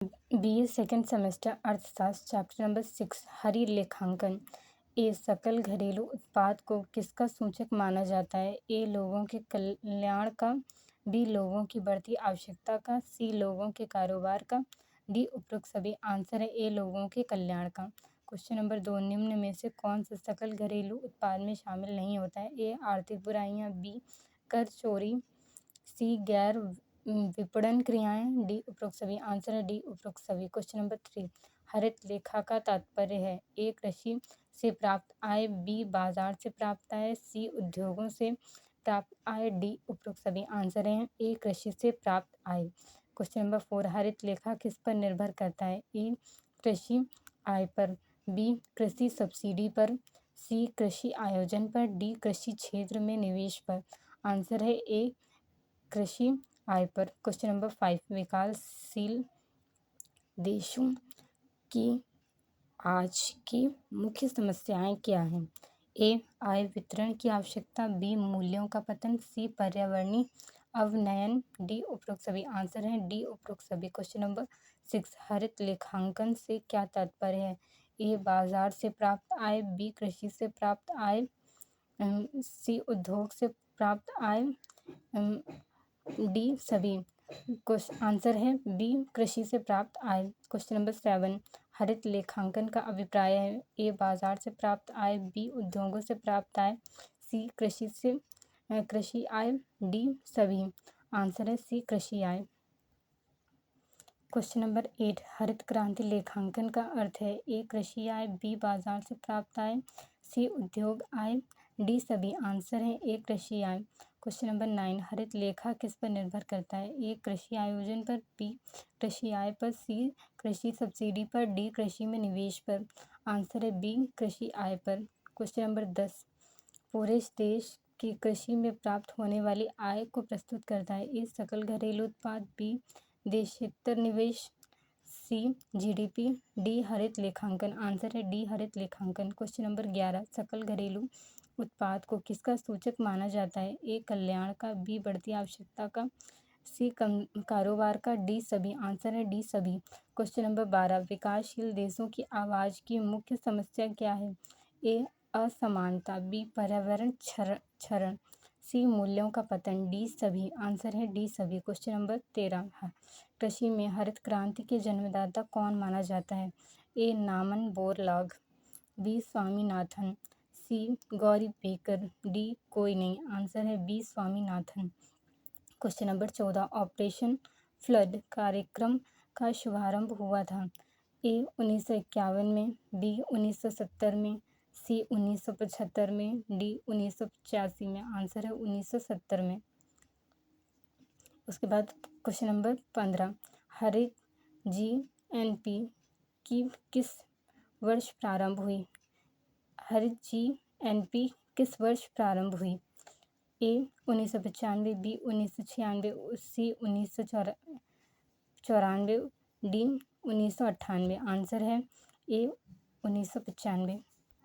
BA second semester अर्थशास्त्र chapter number 6 हरी लेखांकन। ए सकल घरेलू उत्पाद को किसका सूचक माना जाता है? ए लोगों के कल्याण का, बी लोगों की बढ़ती आवश्यकता का, सी लोगों के कारोबार का, डी उपरोक्त सभी। आंसर है ए लोगों के कल्याण का। क्वेश्चन नंबर 2 निम्न में से कौन सा सकल घरेलू उत्पाद में शामिल नहीं होता है? ए आर्थिक बुराइयां, बी कर चोरी, सी गैर विपणन क्रियाएं, डी उपरोक्त सभी। आंसर है डी उपरोक्त सभी। क्वेश्चन नंबर 3 हरित लेखा का तात्पर्य है? ए कृषि से प्राप्त आय, बी बाजार से प्राप्त आय, सी उद्योगों से प्राप्त आय, डी उपरोक्त सभी। आंसर है ए कृषि से प्राप्त आय। क्वेश्चन नंबर 4 हरित लेखा किस पर निर्भर करता है? ए कृषि आय पर, बी कृषि सब्सिडी पर, सी कृषि आयोजन पर, डी कृषि क्षेत्र में निवेश पर। आंसर है ए कृषि आय पर। क्वेश्चन नंबर 5 विकासशील देशों की आज की मुख्य समस्याएं क्या हैं? ए आय वितरण की आवश्यकता, बी मूल्यों का पतन, सी पर्यावरणीय अवनयन, डी उपरोक्त सभी। आंसर है डी उपरोक्त सभी। क्वेश्चन नंबर 6 हरित लेखांकन से क्या तात्पर्य है? ए बाजार से प्राप्त आय, बी कृषि से प्राप्त आय, सी उद्योग से प्राप्त आय, डी सभी। आंसर है बी कृषि से प्राप्त आय। क्वेश्चन नंबर 7 हरित लेखांकन का अभिप्राय है? ए बाजार से प्राप्त आय, बी उद्योगों से प्राप्त आय, सी कृषि आय, डी सभी। आंसर है सी कृषि आय। क्वेश्चन नंबर 8 हरित क्रांति लेखांकन का अर्थ है? ए कृषि आय, बी बाजार से प्राप्त आय, सी उद्योग आय, डी सभी। आंसर है ए कृषि आय। क्वेश्चन नंबर 9 हरित लेखा किस पर निर्भर करता है? ए कृषि आयोजन पर, बी कृषि आय पर, सी कृषि सब्सिडी पर, डी कृषि में निवेश पर। आंसर है बी कृषि आय पर। क्वेश्चन नंबर 10 पूरे देश की कृषि में प्राप्त होने वाली आय को प्रस्तुत करता है? ए सकल घरेलू उत्पाद, बी देशेतर निवेश, सी जीडीपी, डी हरित लेखांकन। आंसर है डी हरित लेखांकन। क्वेश्चन नंबर 11 सकल घरेलू उत्पाद को किसका सूचक माना जाता है? ए कल्याण का, बी बढ़ती आवश्यकता का, सी कारोबार का, डी सभी। आंसर है डी सभी। क्वेश्चन नंबर 12 विकासशील देशों की आवाज की मुख्य समस्या क्या है? ए असमानता, बी पर्यावरण क्षरण, सी मूल्यों का पतन, डी सभी। आंसर है डी सभी। क्वेश्चन नंबर 13 कृषि में हरित क्रांति के जन्मदाता कौन माना जाता है? ए नामन Borlaug, B Swaminathan, C Gauri Baker, D कोई नहीं। आंसर है B Swaminathan. Question number 14 operation flood कार्यक्रम का शुभारंभ हुआ था? ए 1951 में, बी 1970 में, सी 1975 में, डी 1985 में। आंसर है 1970 में। उसके बाद क्वेश्चन नंबर 15 हरित जीएनपी की किस वर्ष प्रारंभ हुई? हरित जीएनपी किस वर्ष प्रारंभ हुई? ए 1995, बी 1996, सी 1994, डी 1998। आंसर है ए 1995।